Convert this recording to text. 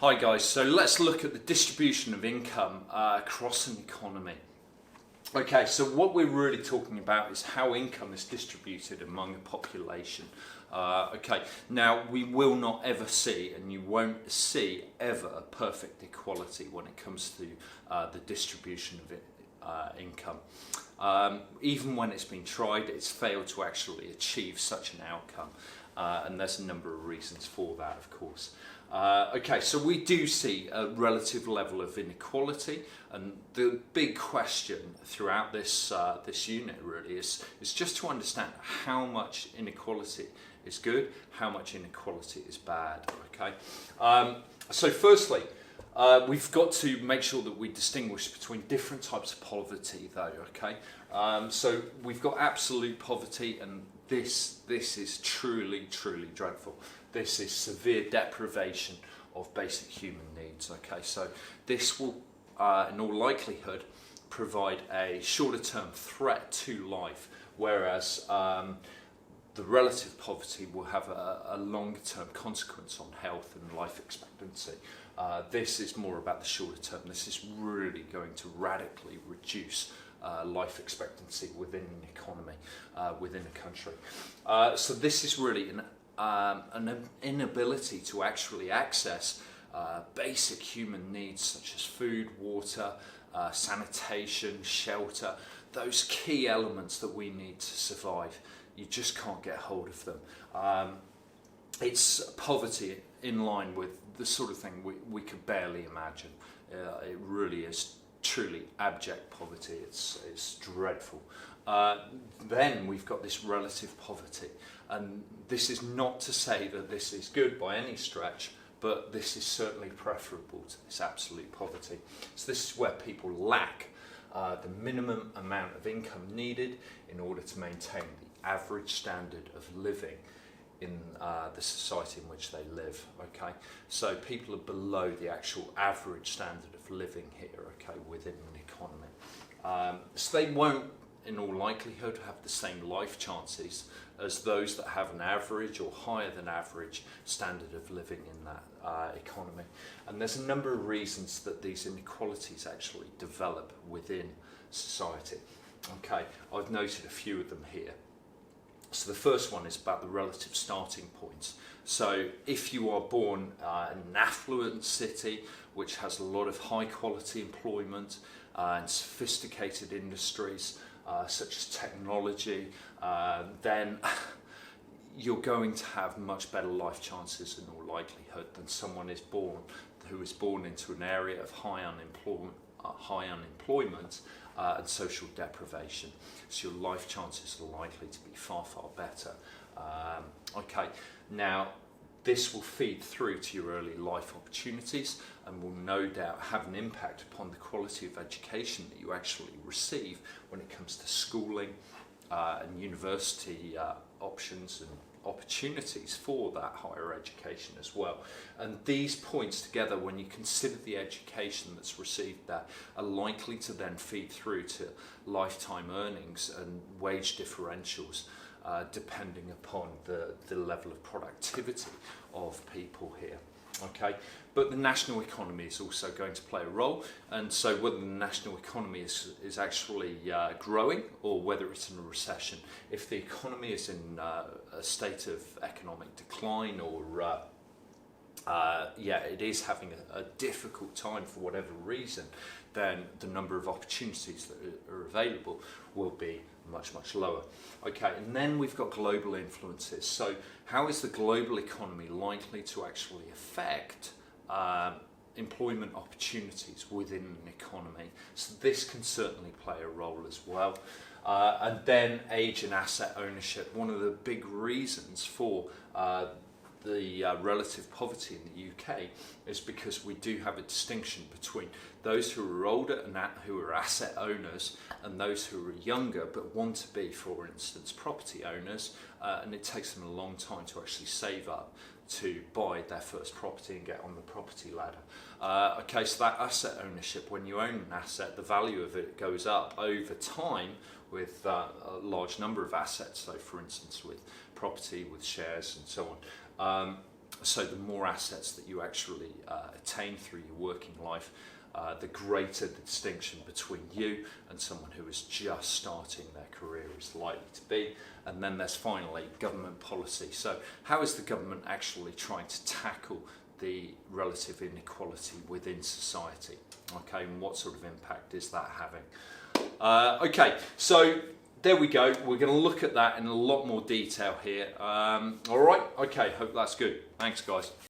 Hi guys, so let's look at the distribution of income across an economy. Okay, so what we're really talking about is how income is distributed among a population. Okay, now we will not ever see, and you won't see ever, a perfect equality when it comes to the distribution of income. Even when it's been tried, it's failed to actually achieve such an outcome. And there's a number of reasons for that, of course. Okay, so we do see a relative level of inequality, and the big question throughout this unit really is just to understand how much inequality is good, how much inequality is bad. Okay, so firstly, we've got to make sure that we distinguish between different types of poverty, though. Okay, so we've got absolute poverty, and this is truly dreadful. This is severe deprivation of basic human needs. Okay, so this will, in all likelihood, provide a shorter-term threat to life, whereas the relative poverty will have a longer-term consequence on health and life expectancy. This is more about the shorter term. This is really going to radically reduce life expectancy within an economy, within a country. So this is really an inability to actually access basic human needs such as food, water, sanitation, shelter, those key elements that we need to survive. You just can't get hold of them. It's poverty in line with the sort of thing we could barely imagine. It really is truly abject poverty. It's dreadful. Then we've got this relative poverty, and this is not to say that this is good by any stretch, but this is certainly preferable to this absolute poverty. So this is where people lack the minimum amount of income needed in order to maintain the average standard of living in the society in which they live. Okay, so people are below the actual average standard of living here, okay, within an economy. So they won't, in all likelihood, have the same life chances as those that have an average or higher than average standard of living in that economy. And there's a number of reasons that these inequalities actually develop within society. Okay, I've noted a few of them here. So the first one is about the relative starting points. So if you are born in an affluent city which has a lot of high quality employment and sophisticated industries such as technology, then you're going to have much better life chances in all likelihood than someone who is born into an area of high unemployment and social deprivation. So your life chances are likely to be far better. Okay, now this will feed through to your early life opportunities and will no doubt have an impact upon the quality of education that you actually receive when it comes to schooling and university options and opportunities for that higher education as well. And these points together, when you consider the education that's received there, are likely to then feed through to lifetime earnings and wage differentials depending upon the level of productivity of people here. Okay, but the national economy is also going to play a role, and so whether the national economy is actually growing or whether it's in a recession, if the economy is in a state of economic decline or it is having a difficult time for whatever reason, then the number of opportunities that are available will be much lower. Okay, and then we've got global influences. So how is the global economy likely to actually affect employment opportunities within an economy? So this can certainly play a role as well. And then age and asset ownership. One of the big reasons for the relative poverty in the UK is because we do have a distinction between those who are older and who are asset owners and those who are younger but want to be, for instance, property owners, and it takes them a long time to actually save up to buy their first property and get on the property ladder. Okay, so that asset ownership, when you own an asset, the value of it goes up over time with a large number of assets, so for instance with property, with shares and so on. So the more assets that you actually attain through your working life, the greater the distinction between you and someone who is just starting their career is likely to be. And then there's finally government policy. So how is the government actually trying to tackle the relative inequality within society? Okay, and what sort of impact is that having? Okay, so there we go. We're going to look at that in a lot more detail here. All right, okay, hope that's good. Thanks, guys.